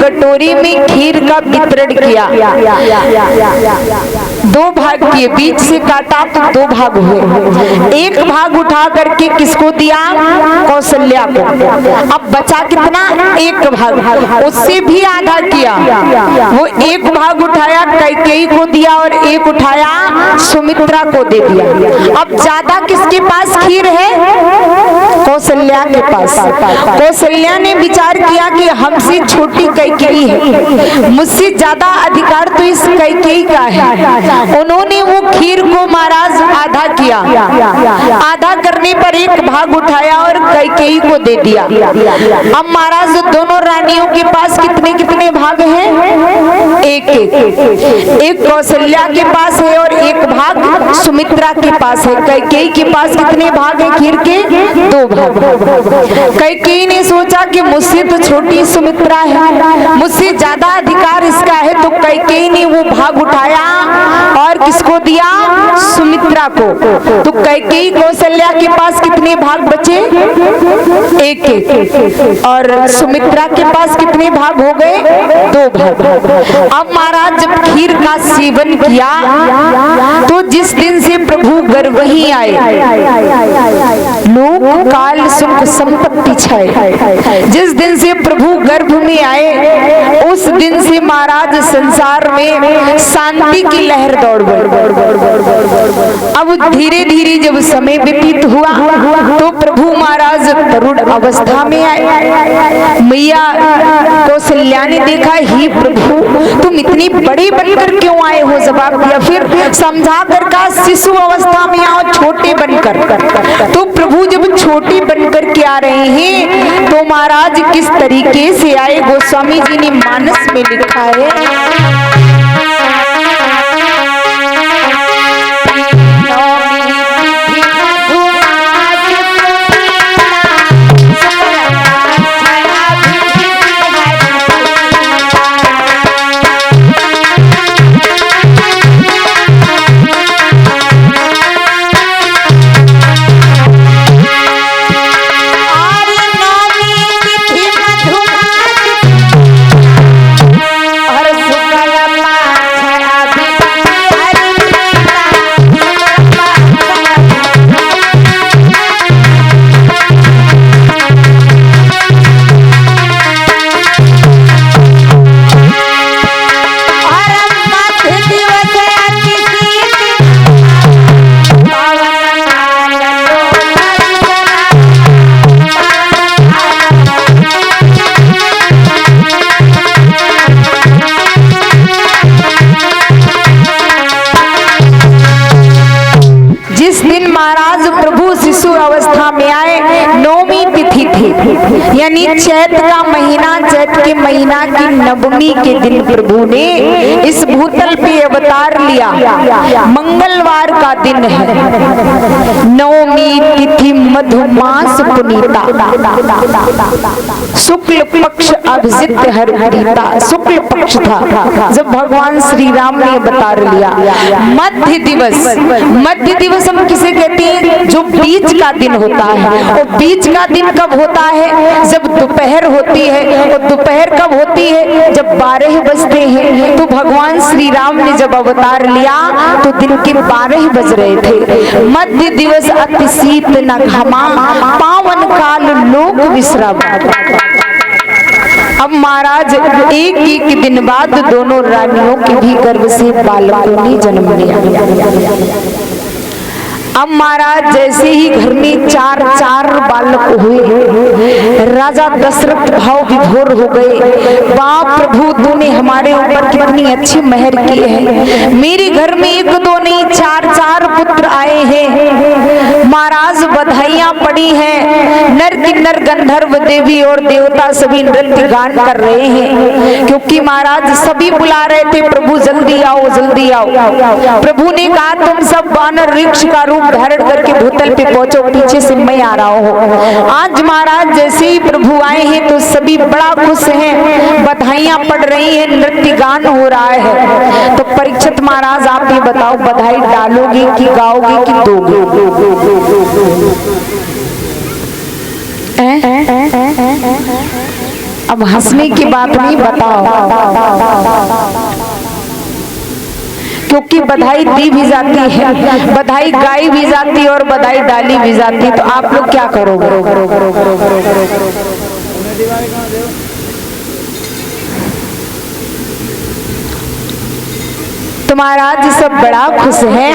कटोरी में खीर का वितरण किया। दो भाग किए, बीच से काटा तो दो भाग हुए। एक भाग उठा करके किसको दिया? कौशल्या को। अब बचा कितना? एक भाग। उससे भी आधा किया, वो एक भाग उठाया कैकेयी को दिया और एक उठाया सुमित्रा को दे दिया। अब ज्यादा किसके पास खीर है? कौशल्या के पास। कौशल्या ने विचार किया कि हमसे छोटी कैकेयी है, मुझसे ज्यादा अधिकार तो इस कैकेयी का है। उन्होंने वो खीर को महाराज आधा किया, आधा करने पर एक भाग उठाया और कैकेयी को दे दिया। अब महाराज दोनों रानियों के पास कितने कितने भाग हैं? एक एक कौशल्या के पास है और एक भाग सुमित्रा के पास है। कैकेयी के पास कितने भाग हैं खीर के? दो भाग। कैकेयी ने सोचा कि मुझसे तो छोटी सुमित्रा है, मुझसे ज्यादा अधिकार इसका है, तो कैकेयी ने वो भाग उठाया और किसको दिया? सुमित्रा को। तो कैकेयी कौशल्या के पास कितने भाग बचे? एक एक। और सुमित्रा के पास कितने भाग हो गए? दो भाग। अब महाराज जब खीर का सेवन किया तो जिस दिन से प्रभु गर्भ ही आए, लोक काल सुख संपत्ति छाए। जिस दिन से प्रभु गर्भ में आए उस दिन से महाराज संसार में शांति की लहर दौड़ गई। अब धीरे धीरे जब समय व्यतीत हुआ तो प्रभु महाराज तरुण अवस्था में आए। मैया कौशल्या ने देखा, ही प्रभु तुम इतनी बड़ी बनकर क्यों आए हो? जवाब दिया, फिर समझा कर कहा शिशु अवस्था में आओ, छोटे बनकर। तो प्रभु जब छोटे बनकर के आ रहे हैं तो महाराज किस तरीके से आए? गोस्वामी जी ने मानस में लिखा है, यानी चैत का महीना, चैत के महीना की नवमी के दिन प्रभु ने इस भूतल पे अवतार लिया। मंगलवार का दिन है, नवमी तिथि मधुमास पुनीता, शुक्ल पक्ष अभिजित हरिता। शुक्ल पक्ष था जब भगवान श्री राम ने अवतार लिया। मध्य दिवस, मध्य दिवस हम किसे कहते हैं? जो बीच का दिन होता है। और बीच का दिन कब होता है? जब दोपहर होती है। और दोपहर कब होती है? जब 12 बजते हैं। तो भगवान श्री राम ने जब अवतार लिया तो दिन के 12 बज रहे थे। मध्य दिवस अति शीत न घमा, पावन काल लोक विश्राम। अब महाराज एक एक दिन बाद दोनों रानियों के भी गर्भ से बालकों ने जन्म लिया। अब महाराज जैसे ही घर में चार चार बालक हुए, राजा दशरथ भाव विभोर हो गए। बाप प्रभु तूने हमारे ऊपर कितनी अच्छी मेहर की है, मेरे घर में एक दो नहीं चार चार पुत्र आए हैं। महाराज बधाइयां पड़ी हैं, नर किन्नर गंधर्व देवी और देवता सभी नृत्य गान कर रहे हैं, क्योंकि महाराज सभी बुला रहे थे प्रभु जल्दी आओ जल्दी आओ। प्रभु ने कहा तुम सब वानर वृक्ष का रूप धारण करके भूतल पे पहुंचो, पीछे से मैं आ रहा हूँ। आज महाराज जैसे ही प्रभु आए हैं तो सभी बड़ा खुश हैं, बधाइयां पड़ रही हैं, नृत्य गान हो रहा है। तो परीक्षित महाराज आप ये बताओ, बधाई डालोगे कि गाओगे कि दोगे? अब हंसने की बात नहीं, बताओ, क्योंकि बधाई दी भी जाती है, बधाई गाई भी जाती है और बधाई डाली भी जाती है, तो आप लोग क्या करोगे? तो महाराज जी सब बड़ा खुश है।